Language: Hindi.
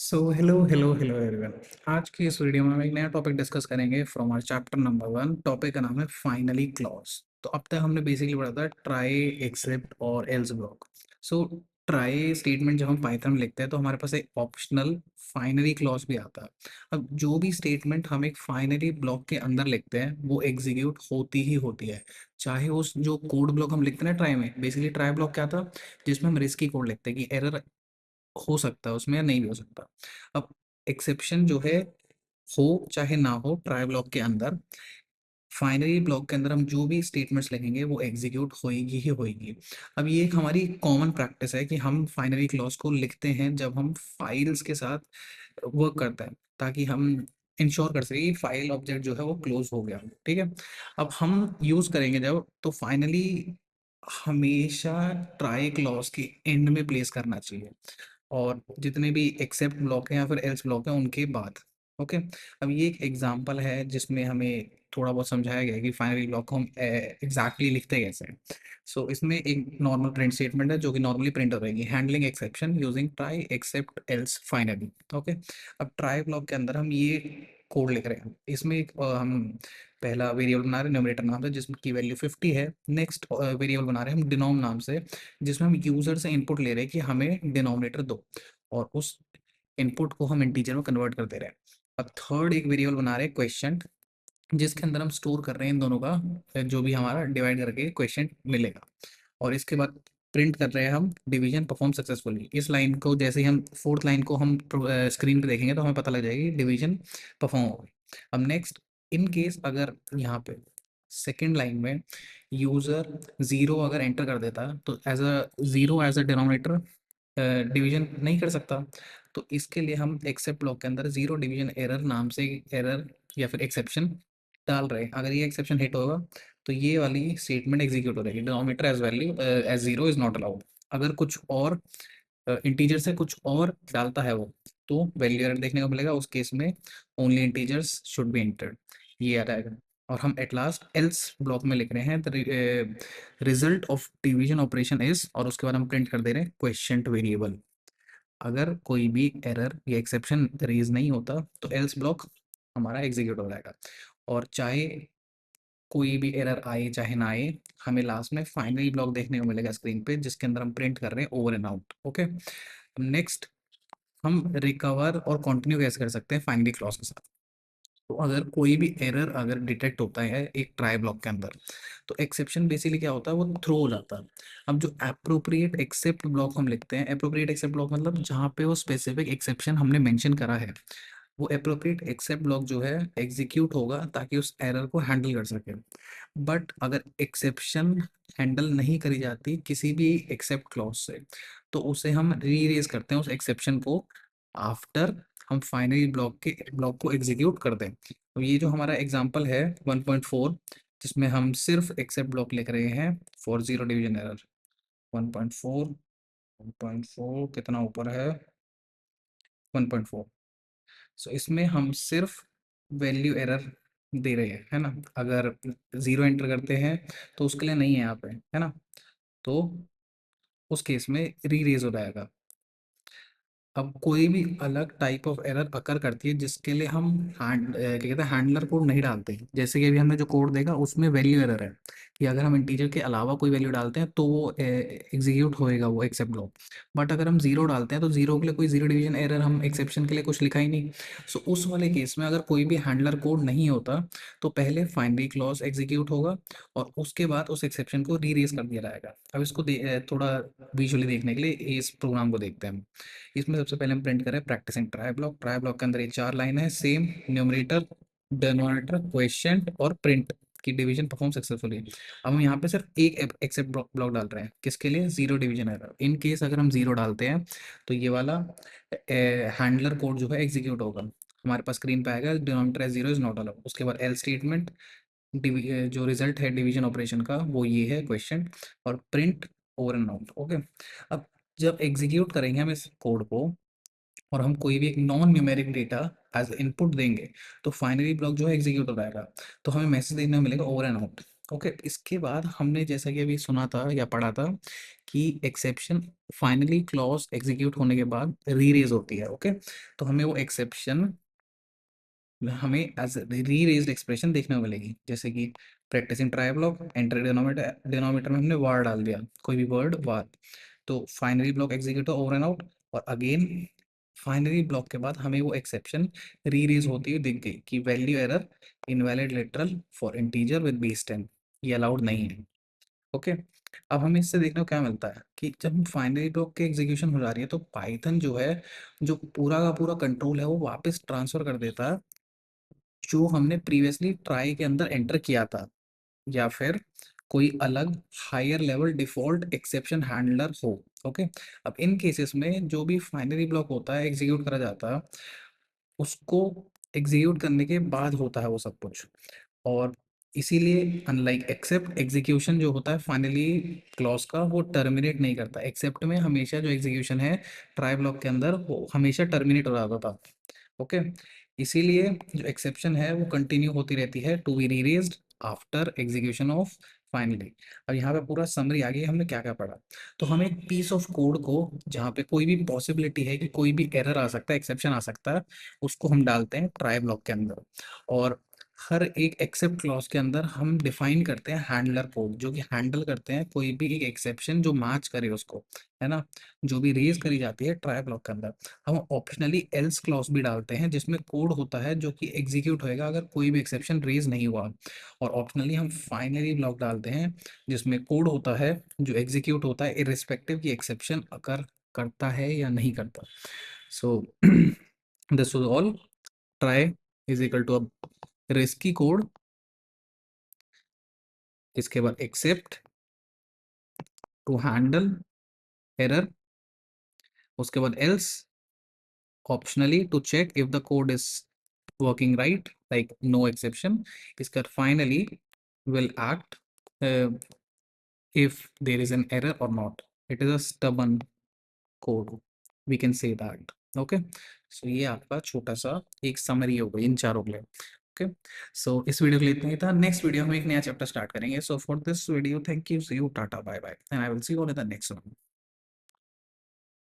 सो हेलो हेलो हेलो एवरीवन। आज की इस वीडियो में हम एक नया टॉपिक डिस्कस करेंगे फ्रॉम आवर चैप्टर नंबर 1। टॉपिक का नाम है फाइनली क्लॉज। तो अब तक हमने बेसिकली पढ़ा था ट्राई, एक्सेप्ट और else block. So try statement जब हम पाइथन में लिखते हैं तो हमारे पास एक ऑप्शनल फाइनली क्लॉज भी आता है। अब जो भी स्टेटमेंट हम एक फाइनली ब्लॉक के अंदर लिखते हैं वो एग्जीक्यूट होती ही होती है, चाहे उस जो कोड ब्लॉक हम लिखते हैं ना ट्राई में। बेसिकली ट्राई ब्लॉक क्या था, जिसमें हम रिस्की कोड लिखते हैं कि एरर हो सकता है उसमें या नहीं भी हो सकता। अब एक्सेप्शन जो है, हो चाहे ना हो, ट्राई ब्लॉक के अंदर, फाइनली ब्लॉक के अंदर हम जो भी स्टेटमेंट्स लिखेंगे वो एग्जीक्यूट होएगी ही होएगी। अब ये एक हमारी कॉमन प्रैक्टिस है कि हम फाइनली क्लॉज को लिखते हैं जब हम फाइल्स के साथ वर्क करते हैं, ताकि हम इंश्योर कर सके कि फाइल ऑब्जेक्ट जो है वो क्लोज हो गया। ठीक है। अब हम यूज करेंगे जब, तो फाइनली हमेशा ट्राई क्लॉज के एंड में प्लेस करना चाहिए, और जितने भी एक्सेप्ट ब्लॉक हैं या फिर एल्स ब्लॉक हैं उनके बाद। ओके। अब ये एक एग्जांपल है जिसमें हमें थोड़ा बहुत समझाया गया है कि फाइनली ब्लॉक को हम एग्जैक्टली लिखते कैसे हैं। सो इसमें एक नॉर्मल प्रिंट स्टेटमेंट है जो कि नॉर्मली प्रिंट हो रहेगी, handling exception using try except else finally. Okay. अब ट्राई ब्लॉक के अंदर हम ये कोड लिख रहे हैं, इसमें एक हम पहला वेरिएबल बना रहे हैं न्यूमरेटर नाम से जिसकी वैल्यू 50 है। नेक्स्ट वेरिएबल बना रहे हैं हम डिनोम नाम से, जिसमें हम यूजर से इनपुट ले रहे हैं कि हमें डिनोमिनेटर दो, और उस इनपुट को हम इंटीजर में कन्वर्ट कर दे रहे हैं। अब थर्ड एक वेरिएबल बना रहे हैं क्वेश्चन, जिसके अंदर हम स्टोर कर रहे हैं इन दोनों का जो भी हमारा डिवाइड करके क्वेश्चन मिलेगा। और इसके बाद प्रिंट कर रहे हैं हम डिवीजन परफॉर्म सक्सेसफुली। इस लाइन को जैसे ही हम फोर्थ लाइन को हम स्क्रीन पे देखेंगे तो हमें पता लग जाएगी डिवीजन परफॉर्म हो गई। अब नेक्स्ट, इन केस अगर यहाँ पे सेकेंड लाइन में यूजर जीरो अगर एंटर कर देता है तो as a zero as a denominator division नहीं कर सकता। तो इसके लिए हम एक्सेप्ट ब्लॉक के अंदर जीरो डिवीजन एरर नाम से एरर या फिर एक्सेप्शन डाल रहे हैं। अगर ये एक्सेप्शन हिट होगा तो ये वाली स्टेटमेंट एग्जीक्यूट हो रहेगी, denominator as value as zero is not allowed. अगर कुछ और इंटीजर से कुछ और डालता है वो, तो वैल्यू एरर देखने को मिलेगा। उस केस में only integers should be entered, ये आ जाएगा। और हम एट लास्ट एल्स ब्लॉक में लिख रहे हैं the result of division operation is, और उसके बाद हम प्रिंट कर दे रहे हैं क्वेश्चन वेरिएबल। अगर कोई भी एरर या एक्सेप्शन रेज नहीं होता तो एल्स ब्लॉक हमारा एग्जीक्यूट हो जाएगा। और चाहे कोई भी एरर आए चाहे ना आए, हमें लास्ट में फाइनली ब्लॉक देखने को मिलेगा स्क्रीन पे, जिसके अंदर हम प्रिंट कर रहे हैं over and out. Okay. Next, हम रिकवर और कंटिन्यू कैसे कर सकते हैं फाइनली क्लॉज के साथ। तो अगर कोई भी एरर अगर डिटेक्ट होता है एक ट्राई ब्लॉक के अंदर, तो एक्सेप्शन बेसिकली क्या होता है, वो थ्रो हो जाता है। अब जो अप्रोप्रिएट एक्सेप्ट ब्लॉक हम लिखते हैं, अप्रोप्रिएट एक्सेप्ट ब्लॉक मतलब जहाँ पे वो स्पेसिफिक एक्सेप्शन हमने मेंशन करा है, वो अप्रोप्रिएट एक्सेप्ट ब्लॉक जो है एग्जीक्यूट होगा ताकि उस एरर को हैंडल कर सके। बट अगर एक्सेप्शन हैंडल नहीं करी जाती किसी भी एक्सेप्ट क्लॉज से, तो उसे हम रीरेज करते हैं उस एक्सेप्शन को आफ्टर हम फाइनली ब्लॉक को एग्जीक्यूट कर दें। तो ये जो हमारा एग्जांपल है 1.4, जिसमें हम सिर्फ एक्सेप्ट ब्लॉक लिख रहे हैं फॉर जीरो डिवीजन एरर। 1.4, 1.4 कितना ऊपर है, 1.4। सो इसमें हम सिर्फ वैल्यू एरर दे रहे हैं, है ना। अगर जीरो एंटर करते हैं तो उसके लिए नहीं है यहाँ पे, है ना। तो उस केस में री रेज हो जाएगा। अब कोई भी अलग टाइप ऑफ एरर अकर करती है जिसके लिए हम क्या कहते हैं हैंडलर कोड नहीं डालते हैं। जैसे कि अभी हमने जो कोड देखा उसमें वैल्यू एरर है कि अगर हम इंटीजर के अलावा कोई वैल्यू डालते हैं तो वो एग्जीक्यूट होएगा वो एक्सेप्ट ब्लॉक। बट अगर हम जीरो डालते हैं तो जीरो के लिए कोई जीरो डिवीजन एरर, हम एक्सेप्शन के लिए कुछ लिखा ही नहीं। सो उस वाले केस में अगर कोई भी हैंडलर कोड नहीं होता तो पहले फाइनली क्लॉज एग्जीक्यूट होगा और उसके बाद उस एक्सेप्शन को री रेज कर दिया जाएगा। अब इसको थोड़ा विजुअली देखने के लिए इस प्रोग्राम को देखते हैं हम। इसमें सबसे पहले हम प्रिंट करें practicing try block. Try block के अंदर ये चार लाइन है सेम, न्यूमरेटर, डिनोमिनेटर, क्वेश्चन और प्रिंट की डिवीजन परफॉर्म सक्सेसफुली। अब हम यहाँ पे सिर्फ एक एक्सेप्ट ब्लॉक डाल रहे हैं, किसके लिए, zero division error. In case अगर हम जीरो डालते हैं तो ये वाला हैंडलर कोड जो है एग्जीक्यूट होगा, हमारे पास स्क्रीन पे आएगा denominator as zero is not allowed. उसके बाद एल स्टेटमेंट, जो रिजल्ट है डिवीजन ऑपरेशन का वो ये है क्वेश्चन, और print over and out. Okay. अब जब एग्जीक्यूट करेंगे हम इस कोड को और हम कोई भी एक non numeric data as input देंगे तो फाइनली ब्लॉक जो है एग्जीक्यूट हो जाएगा। तो हमें मैसेज देखने को मिलेगा ओवर एंड आउट। ओके, इसके बाद हमने जैसा कि अभी सुना था या पढ़ा था कि एक्सेप्शन फाइनली क्लॉज एग्जीक्यूट होने के बाद री रेज होती है। ओके, तो हमें वो एक्सेप्शन हमें एज री रेज्ड एक्सप्रेशन देखने को मिलेगी, जैसे कि practicing try block, enter denominator denominator में हमने वार डाल दिया, कोई भी वर्ड वार, तो finally block execute over and out. और अगेन फाइनली ब्लॉक के बाद हमें वो एक्सेप्शन री रेज होती हुई दिख गई कि value error invalid literal for integer with base 10, ये अलाउड नहीं है। ओके, अब हमें इससे देखने को क्या मिलता है कि जब फाइनली ब्लॉक की एग्जीक्यूशन हो जा रही है तो पाइथन जो है, जो पूरा का पूरा कंट्रोल है वो वापस ट्रांसफर कर देता है जो हमने प्रीवियसली ट्राई के अंदर एंटर किया था, या फिर कोई अलग higher level default exception handler हो। ओके, अब इन केसेस में जो भी फाइनली ब्लॉक होता है एग्जीक्यूट करा जाता है, उसको एग्जीक्यूट करने के बाद होता है वो सब कुछ। और इसीलिए अनलाइक एक्सेप्ट, एग्जीक्यूशन जो होता है फाइनली क्लॉज का वो टर्मिनेट नहीं करता। एक्सेप्ट में हमेशा जो एग्जीक्यूशन है ट्राई ब्लॉक के अंदर वो हमेशा टर्मिनेट हो जाता था। ओके, इसीलिए जो एक्सेप्शन है वो कंटिन्यू होती रहती है to be reraised after execution of finally. अब यहाँ पे पूरा समरी आ गई, हमने क्या क्या पढ़ा। तो हम एक पीस ऑफ कोड को जहाँ पे कोई भी पॉसिबिलिटी है कि कोई भी एरर आ सकता है, एक्सेप्शन आ सकता है, उसको हम डालते हैं ट्राई ब्लॉक के अंदर। और हर एक एक्सेप्ट क्लॉज के अंदर हम डिफाइन करते हैं हैंडलर कोड जो कि हैंडल करते हैं कोई भी एक एक्सेप्शन जो मैच करे उसको, है ना, जो भी रेज करी जाती है ट्राई ब्लॉक के अंदर। हम ऑप्शनली एल्स क्लॉज भी डालते हैं जिसमें कोड होता है जो कि एग्जीक्यूट होएगा अगर कोई भी एक्सेप्शन रेज नहीं हुआ। और ऑप्शनली हम फाइनली ब्लॉक डालते हैं जिसमें कोड होता है जो एग्जीक्यूट होता है इरिस्पेक्टिव की एक्सेप्शन अगर करता है या नहीं करता। So this was all. Try is equal to अब रिस्की कोड, इसके बाद एक्सेप्ट टू हैंडल एरर, उसके बाद else optionally to check if the code is working right, like no exception. इसका finally will act uh, if there is an error or not. It is a stubborn code, we can say that. Okay, so ये आपका छोटा सा एक समरी हो गई इन चारों के लिए। ओके, सो इस वीडियो के लिए इतना ही था। नेक्स्ट वीडियो हम एक नया चैप्टर स्टार्ट करेंगे। So for this video thank you, see you, tata, bye bye, and I will see you on in the next one.